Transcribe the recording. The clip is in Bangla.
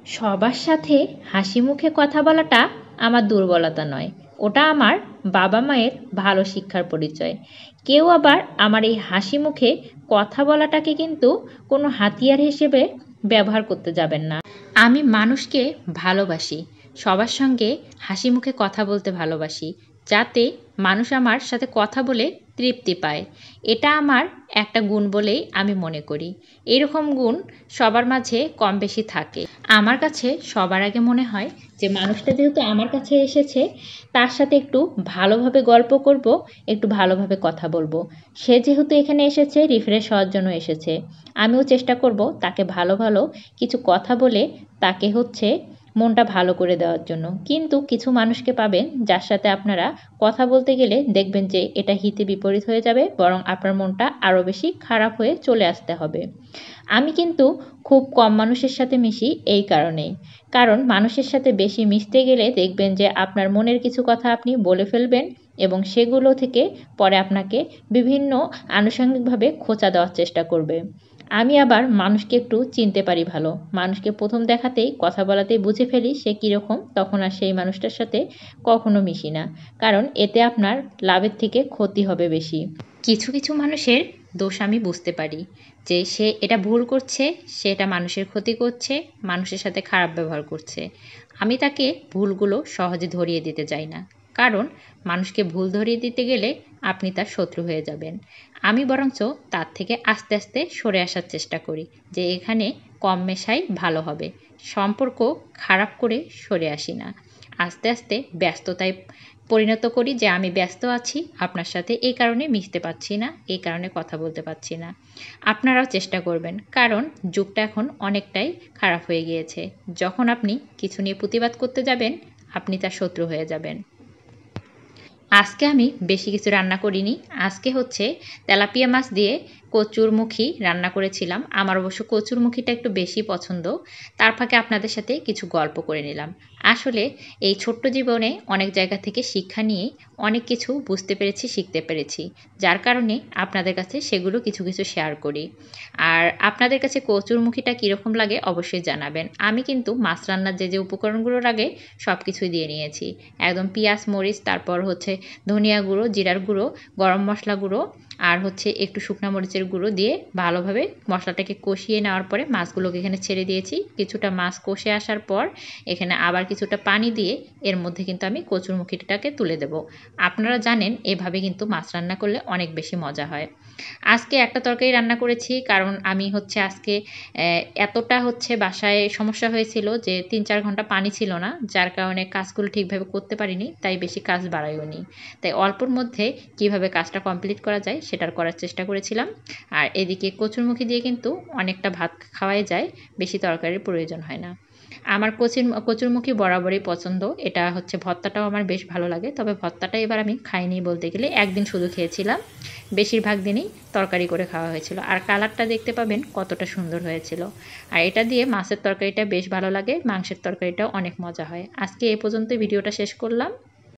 সবার সাথে হাসি মুখে কথা বলাটা আমার দুর্বলতা নয়, ওটা আমার বাবা মায়ের ভালো শিক্ষার পরিচয়। কেউ আবার আমার এই হাসি মুখে কথা বলাটাকে কিন্তু কোনো হাতিয়ার হিসেবে ব্যবহার করতে যাবেন না। আমি মানুষকে ভালোবাসি, সবার সঙ্গে হাসি মুখে কথা বলতে ভালোবাসি, যাতে মানুষ আমার সাথে কথা বলে তৃপ্তি পায়। এটা আমার একটা গুণ বলেই আমি মনে করি। এরকম গুণ সবার মাঝে কম বেশি থাকে। আমার কাছে সবার আগে মনে হয় যে মানুষটা যেহেতু আমার কাছে এসেছে, তার সাথে একটু ভালোভাবে গল্প করব, একটু ভালোভাবে কথা বলবো। সে যেহেতু এখানে এসেছে রিফ্রেশ হওয়ার জন্য এসেছে, আমিও চেষ্টা করব তাকে ভালো ভালো কিছু কথা বলে তাকে মনটা ভালো করে দেওয়ার জন্য। কিন্তু কিছু মানুষকে পাবেন যার সাথে আপনারা কথা বলতে গেলে দেখবেন যে এটা হিতে বিপরীত হয়ে যাবে, বরং আপনার মনটা আরও বেশি খারাপ হয়ে চলে আসতে হবে। আমি কিন্তু খুব কম মানুষের সাথে মিশি এই কারণেই। কারণ মানুষের সাথে বেশি মিশতে গেলে দেখবেন যে আপনার মনের কিছু কথা আপনি বলে ফেলবেন, এবং সেগুলো থেকে পরে আপনাকে বিভিন্ন আনুষঙ্গিকভাবে খোঁচা দেওয়ার চেষ্টা করবে। আমি আবার মানুষকে একটু চিনতে পারি ভালো। মানুষকে প্রথম দেখাতেই কথা বলাতেই বুঝে ফেলি সে কীরকম, তখন আর সেই মানুষটার সাথে কখনো মিশি না। কারণ এতে আপনার লাভের থেকে ক্ষতি হবে বেশি। কিছু কিছু মানুষের দোষ আমি বুঝতে পারি, যে সে এটা ভুল করছে, সে এটা মানুষের ক্ষতি করছে, মানুষের সাথে খারাপ ব্যবহার করছে। আমি তাকে ভুলগুলো সহজে ধরিয়ে দিতে চাই না, কারণ মানুষকে ভুল ধরিয়ে দিতে গেলে আপনি তার শত্রু হয়ে যাবেন। আমি বরঞ্চ তার থেকে আস্তে আস্তে সরে আসার চেষ্টা করি, যে এখানে কম মেশাই ভালো হবে। সম্পর্ক খারাপ করে সরে আসি না, আস্তে আস্তে ব্যস্ততায় পরিণত করি যে আমি ব্যস্ত আছি আপনার সাথে, এই কারণে মিশতে পারছি না, এই কারণে কথা বলতে পারছি না। আপনারাও চেষ্টা করবেন, কারণ যুগটা এখন অনেকটাই খারাপ হয়ে গিয়েছে। যখন আপনি কিছু নিয়ে প্রতিবাদ করতে যাবেন, আপনি তার শত্রু হয়ে যাবেন। আজকে আমি বেশি কিছু রান্না করিনি। আজকে তেলাপিয়া মাছ দিয়ে কচুরমুখী রান্না করেছিলাম। আমার অবশ্য কচুরমুখীটা একটু বেশি পছন্দ। তার ফাঁকে আপনাদের সাথে কিছু গল্প করে নিলাম। আসলে এই ছোট্ট জীবনে অনেক জায়গা থেকে শিক্ষা নিয়ে অনেক কিছু বুঝতে পেরেছি, শিখতে পেরেছি। যার কারণে আপনাদের কাছে সেগুলো কিছু কিছু শেয়ার করি। আর আপনাদের কাছে কচুরমুখীটা কীরকম লাগে অবশ্যই জানাবেন। আমি কিন্তু মাছ রান্নার যে উপকরণগুলো লাগে সব কিছুই দিয়ে নিয়েছি। একদম পেঁয়াজ, মরিচ, তারপর ধনিয়া গুঁড়ো, জিরার গুঁড়ো, গরম মশলা গুঁড়ো, আর একটু শুকনো মরিচের গুঁড়ো দিয়ে ভালোভাবে মশলাটাকে কষিয়ে নেওয়ার পরে মাছগুলোকে এখানে ছেড়ে দিয়েছি। কিছুটা মাছ কষে আসার পর এখানে আবার কিছুটা পানি দিয়ে এর মধ্যে কিন্তু আমি কচুরমুখীটাকে তুলে দেব। আপনারা জানেন এভাবে কিন্তু মাছ রান্না করলে অনেক বেশি মজা হয়। আজকে একটা তরকারি রান্না করেছি, কারণ আমি আজকে এতটা বাসায় সমস্যা হয়েছিল যে ৩-৪ ঘন্টা পানি ছিল না, যার কারণে কাজগুলো ঠিকভাবে করতে পারিনি, তাই বেশি কাজ বাড়াইও নি। তাই অল্পর মধ্যে কিভাবে কাজটা কমপ্লিট করা যায় সেটার করার চেষ্টা করেছিলাম। আর এদিকে কচুরমুখী দিয়ে কিন্তু অনেকটা ভাত খাওয়াই যায়, বেশি তরকারির প্রয়োজন হয় না। আমার কচুরমুখী বরাবরই পছন্দ। এটা ভর্তাটাও আমার বেশ ভালো লাগে, তবে ভর্তাটা এবার আমি খাইনি বলতে গেলে, একদিন শুধু খেয়েছিলাম, বেশিরভাগ দিনই তরকারি করে খাওয়া হয়েছিল। আর কালারটা দেখতে পাবেন কতটা সুন্দর হয়েছিল। আর এটা দিয়ে মাছের তরকারিটা বেশ ভালো লাগে, মাংসের তরকারিটাও অনেক মজা হয়। আজকে এই পর্যন্ত ভিডিওটা শেষ করলাম।